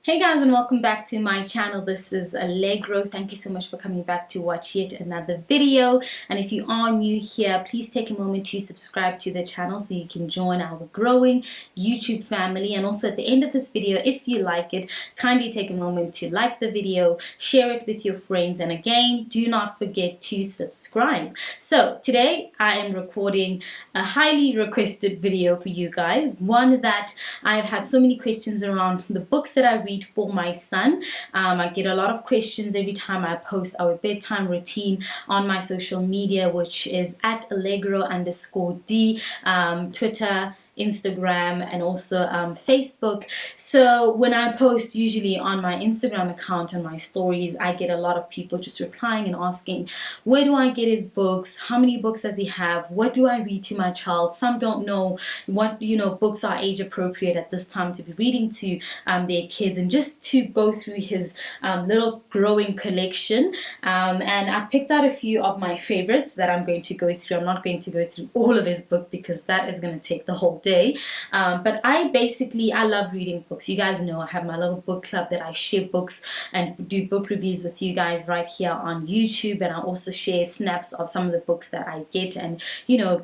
Hey guys, and welcome back to my channel. This is Allegro. Thank you so much for coming back to watch yet another video. And if you are new here, please take a moment to subscribe to the channel so you can join our growing YouTube family. And also at the end of this video, if you like it, kindly take a moment to like the video, share it with your friends, and again, do not forget to subscribe. So today I am recording a highly requested video for you guys, one that I've had so many questions around the books that I read for my son. I get a lot of questions every time I post our bedtime routine on my social media, which is at Allegro_D, Twitter, Instagram, and also Facebook. So when I post usually on my Instagram account and my stories, I get a lot of people just replying and asking, where do I get his books? How many books does he have? What do I read to my child? Some don't know what books are age appropriate at this time to be reading to their kids, and just to go through his little growing collection. And I've picked out a few of my favorites that I'm going to go through. I'm not going to go through all of his books because that is going to take the whole day. But I love reading books. You guys know I have my little book club that I share books and do book reviews with you guys right here on YouTube, and I also share snaps of some of the books that I get and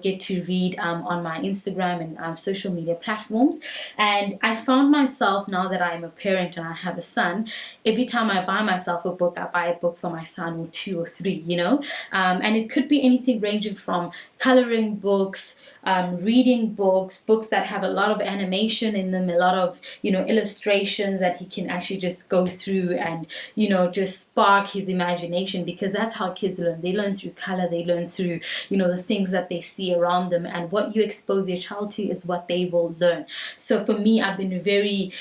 get to read on my Instagram and social media platforms. And I found myself, now that I'm a parent and I have a son, every time I buy myself a book, I buy a book for my son, or two or three, and it could be anything ranging from coloring books, reading books that have a lot of animation in them, a lot of illustrations that he can actually just go through and just spark his imagination, because that's how kids learn. They learn through color, they learn through the things that they see around them, and what you expose your child to is what they will learn. So for me, I've been very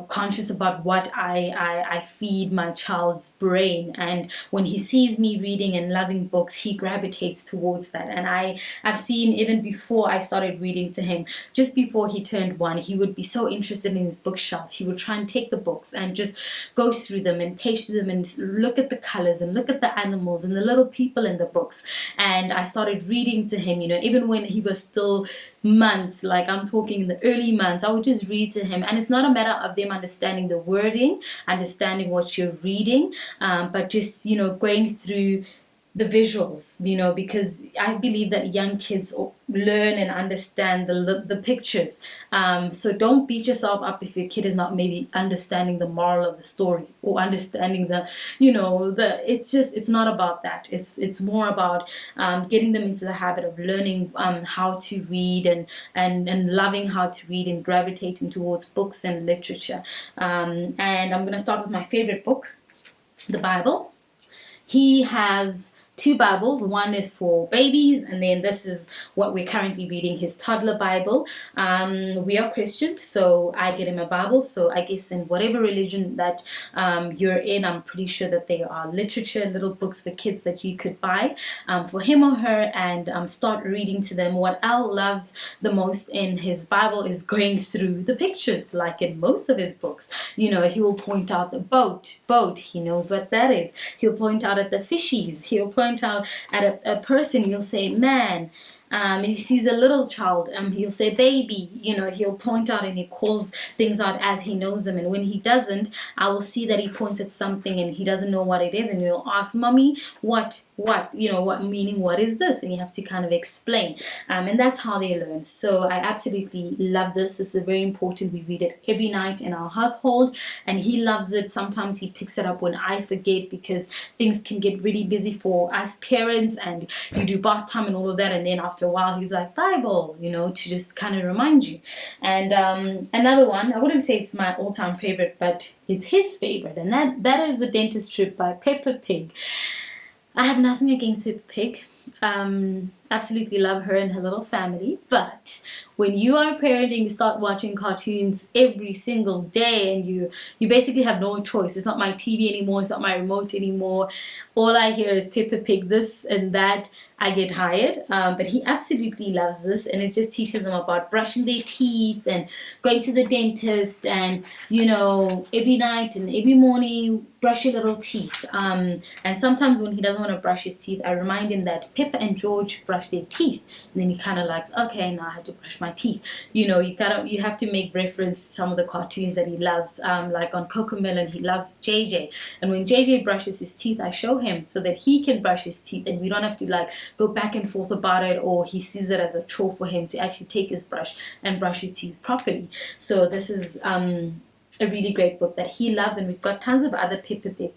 conscious about what I feed my child's brain, and when he sees me reading and loving books, he gravitates towards that. And I've seen, even before I started reading to him, just before he turned 1, he would be so interested in his bookshelf. He would try and take the books and just go through them and page through them and look at the colors and look at the animals and the little people in the books. And I started reading to him, even when he was still months, like I'm talking in the early months, I would just read to him. And it's not a matter of them understanding the wording, understanding what you're reading, but just going through the visuals, because I believe that young kids learn and understand the pictures. So don't beat yourself up if your kid is not maybe understanding the moral of the story, or understanding it's not about that. It's more about getting them into the habit of learning how to read, and loving how to read, and gravitating towards books and literature. And I'm going to start with my favorite book, the Bible. He has 2 Bibles. One is for babies, and then this is what we're currently reading, his Toddler Bible. We are Christians, so I get him a Bible. So I guess in whatever religion that you're in, I'm pretty sure that there are literature, little books for kids that you could buy for him or her, and start reading to them. What Al loves the most in his Bible is going through the pictures, like in most of his books. He will point out the boat. He knows what that is. He'll point out at the fishies. He'll point out at a person. You'll say man. If he sees a little child, he'll say baby. He'll point out, and he calls things out as he knows them. And when he doesn't, I will see that he points at something and he doesn't know what it is, and he'll ask, mommy, what meaning, what is this? And you have to kind of explain, and that's how they learn. So I absolutely love this. This is very important. We read it every night in our household, and he loves it. Sometimes he picks it up when I forget, because things can get really busy for us parents, and you do bath time and all of that, and then after a while he's like, Bible, to just kind of remind you. And another one, I wouldn't say it's my all-time favorite, but it's his favorite, and that is The Dentist Trip by Peppa Pig. I have nothing against Peppa Pig. Absolutely love her and her little family, but when you are a parent and you start watching cartoons every single day, and you basically have no choice. It's not my TV anymore, it's not my remote anymore. All I hear is Peppa Pig, this and that. I get tired, but he absolutely loves this, and it just teaches them about brushing their teeth and going to the dentist, and every night and every morning brush your little teeth. And sometimes when he doesn't want to brush his teeth, I remind him that Peppa and George brush brush their teeth, and then he kind of likes, okay, now I have to brush my teeth. You know, you have to make reference to some of the cartoons that he loves, like on Cocomelon, he loves JJ, and when JJ brushes his teeth, I show him so that he can brush his teeth, and we don't have to like go back and forth about it, or he sees it as a chore for him to actually take his brush and brush his teeth properly. So this is a really great book that he loves, and we've got tons of other Peppa Pig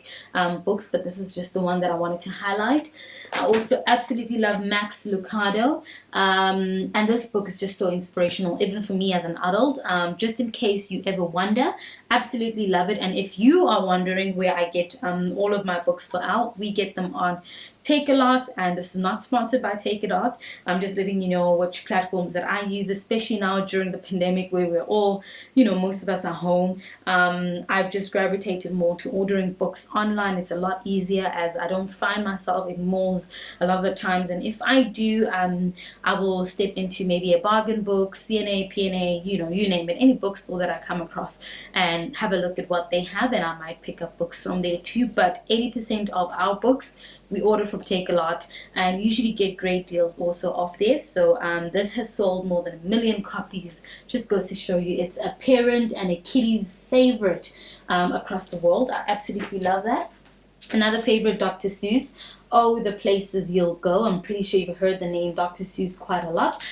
books, but this is just the one that I wanted to highlight. I also absolutely love Max Lucado, and this book is just so inspirational, even for me as an adult. Just in case you ever wonder, absolutely love it. And if you are wondering where I get all of my books for out, we get them on Take a Lot, and this is not sponsored by Take a Lot. I'm just letting you know which platforms that I use, especially now during the pandemic where we're all, you know, most of us are home. I've just gravitated more to ordering books online. It's a lot easier as I don't find myself in malls a lot of the times, and if I do, I will step into maybe a bargain book, CNA, PNA, you know, you name it, any bookstore that I come across, and have a look at what they have, and I might pick up books from there too. But 80% of our books we order from Take a Lot, and usually get great deals also off there. So this has sold more than 1 million copies. Just goes to show you it's a parent and a kiddie's favorite across the world. I absolutely love that. Another favorite, Dr. Seuss. Oh, the Places You'll Go. I'm pretty sure you've heard the name Dr. Seuss quite a lot.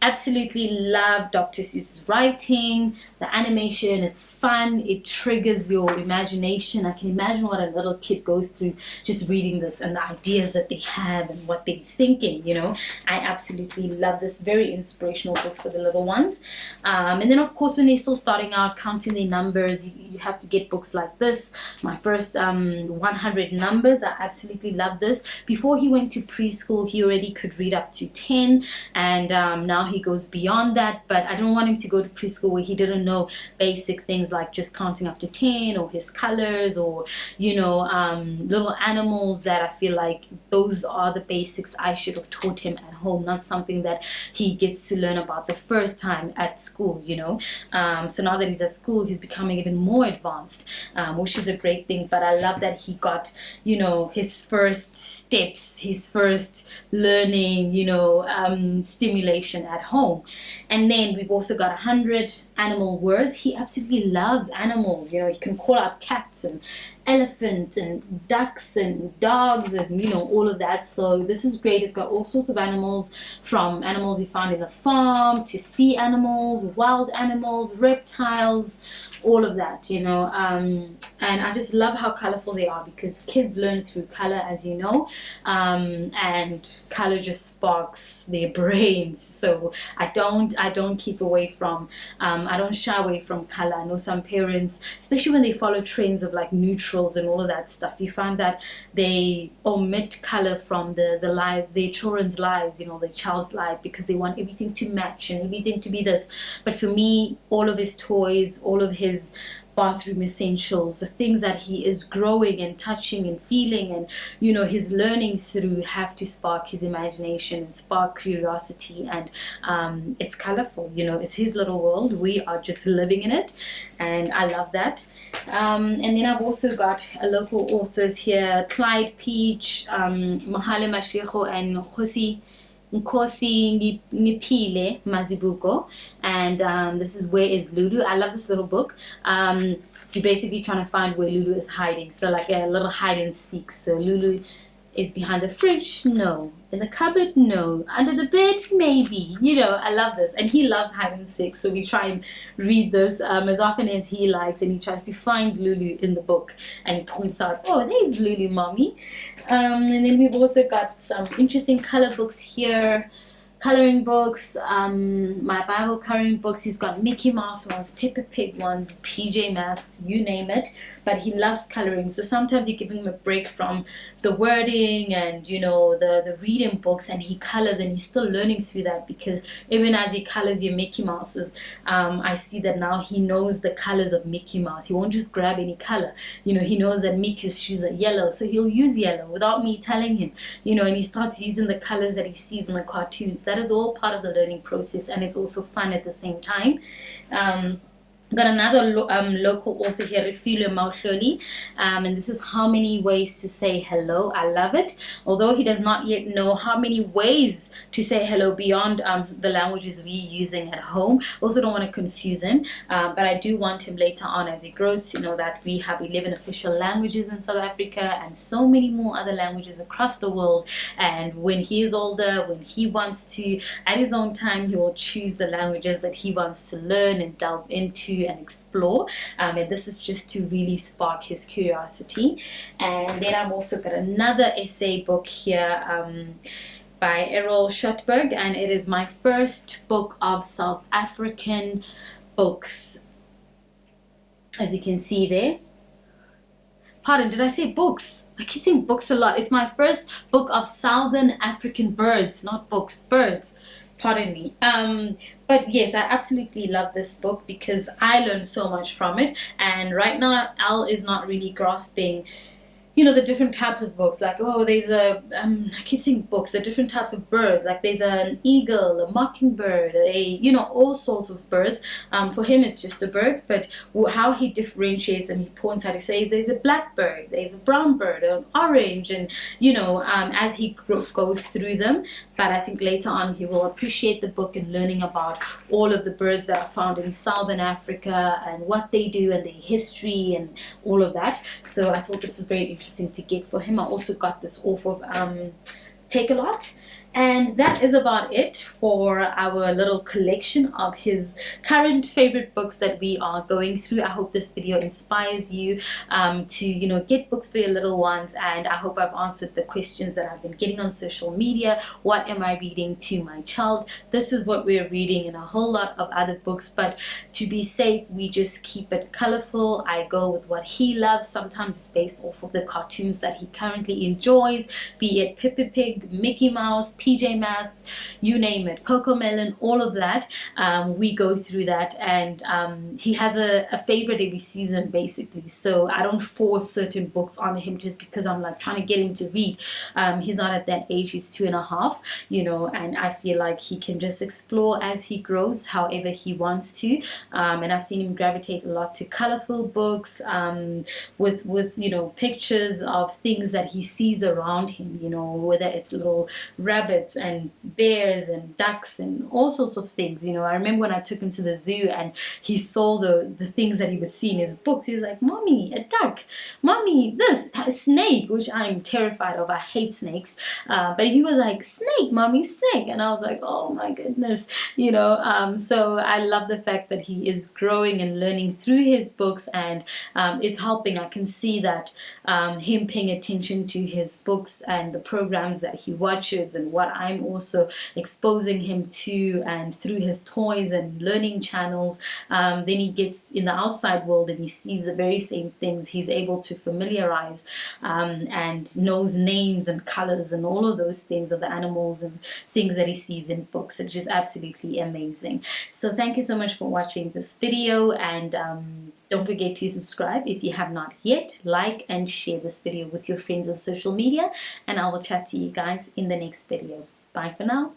Absolutely love Dr. Seuss's writing, the animation, it's fun, it triggers your imagination. I can imagine what a little kid goes through just reading this, and the ideas that they have and what they're thinking, you know. I absolutely love this, very inspirational book for the little ones. And then of course when they're still starting out, counting their numbers, you have to get books like this. My first 100 numbers, I absolutely love this. Before he went to preschool, he already could read up to 10, and now he goes beyond that, but I don't want him to go to preschool where he didn't know basic things like just counting up to 10, or his colors, or, you know, little animals. That I feel like those are the basics I should have taught him at home, not something that he gets to learn about the first time at school, you know. So now that he's at school, he's becoming even more advanced, which is a great thing. But I love that he got, you know, his first steps, his first learning, you know, stimulation at home. And then we've also got 100 animal words. He absolutely loves animals. You know, he can call out cats and elephants and ducks and dogs and, you know, all of that. So this is great. It's got all sorts of animals, from animals you found in the farm to sea animals, wild animals, reptiles, all of that, you know. And I just love how colorful they are, because kids learn through color, as you know, and color just sparks their brains. So I don't keep away from, I don't shy away from color. I know some parents, especially when they follow trends of like neutrals and all of that stuff, you find that they omit color from their children's lives, you know, their child's life, because they want everything to match and everything to be this. But for me, all of his toys, all of his bathroom essentials, the things that he is growing and touching and feeling and, you know, his learning through, have to spark his imagination and spark curiosity. And it's colorful, you know, it's his little world. We are just living in it, and I love that. And then I've also got local authors here, Clyde Peach, Mahale Mashiko, and Nkosi Nipile Mazibuko, and this is Where is Lulu. I love this little book. You're basically trying to find where Lulu is hiding, so like a little hide and seek. So Lulu is behind the fridge? No. In the cupboard? No. Under the bed? Maybe. You know, I love this. And he loves hide and seek, so we try and read this as often as he likes, and he tries to find Lulu in the book, and he points out, oh, there's Lulu, mommy. And then we've also got some interesting color books here. Coloring books, my Bible coloring books. He's got Mickey Mouse ones, Peppa Pig ones, PJ Masks, you name it. But he loves coloring, so sometimes you give him a break from the wording and, you know, the reading books, and he colors, and he's still learning through that, because even as he colors your Mickey Mouses, I see that now he knows the colors of Mickey Mouse. He won't just grab any color. You know, he knows that Mickey's shoes are yellow, so he'll use yellow without me telling him, you know, and he starts using the colors that he sees in the cartoons. That is all part of the learning process, and it's also fun at the same time. Got another local author here, Refilwe Mauhloli, and this is How Many Ways to Say Hello. I love it. Although he does not yet know how many ways to say hello beyond the languages we're using at home. Also don't want to confuse him, but I do want him later on as he grows to know that we have 11 official languages in South Africa and so many more other languages across the world. And when he is older, when he wants to, at his own time, he will choose the languages that he wants to learn and delve into and explore, and this is just to really spark his curiosity. And then I've also got another essay book here by Errol Schottberg, and it is my first book of South African books, as you can see there. Pardon, did I say books? I keep saying books a lot. It's my first book of Southern African birds, not books, birds. Pardon me. But yes, I absolutely love this book because I learned so much from it. And right now, Al is not really grasping, you know, the different types of books. Like, oh, there's a, I keep saying books, the different types of birds. Like there's an eagle, a mockingbird, you know, all sorts of birds. For him, it's just a bird. But how he differentiates and he points out, he says there's a black bird, there's a brown bird, an orange, and, you know, as he goes through them. But I think later on he will appreciate the book and learning about all of the birds that are found in Southern Africa and what they do and their history and all of that. So I thought this was very interesting to get for him. I also got this off of Take-A-Lot. And that is about it for our little collection of his current favorite books that we are going through. I hope this video inspires you to, you know, get books for your little ones. And I hope I've answered the questions that I've been getting on social media. What am I reading to my child? This is what we're reading in a whole lot of other books. But to be safe, we just keep it colorful. I go with what he loves. Sometimes it's based off of the cartoons that he currently enjoys, be it Peppa Pig, Mickey Mouse, PJ Masks, you name it, Coco Melon, all of that. We go through that, and he has a favorite every season basically. So I don't force certain books on him just because I'm like trying to get him to read. He's not at that age, he's 2.5, you know, and I feel like he can just explore as he grows however he wants to. And I've seen him gravitate a lot to colorful books with you know, pictures of things that he sees around him, you know, whether it's little rabbits and bears and ducks and all sorts of things. You know, I remember when I took him to the zoo and he saw the things that he would see in his books. He was like, "Mommy, a duck. Mommy, this, a snake," which I'm terrified of. I hate snakes. But he was like, "Snake, Mommy, snake." And I was like, oh my goodness, you know. So I love the fact that he is growing and learning through his books, and it's helping. I can see that him paying attention to his books and the programs that he watches and what I'm also exposing him to, and through his toys and learning channels. Then he gets in the outside world and he sees the very same things. He's able to familiarize and knows names and colors and all of those things of the animals and things that he sees in books. It's just absolutely amazing. So thank you so much for watching this video, and don't forget to subscribe if you have not yet. Like and share this video with your friends on social media, and I will chat to you guys in the next video. Bye for now.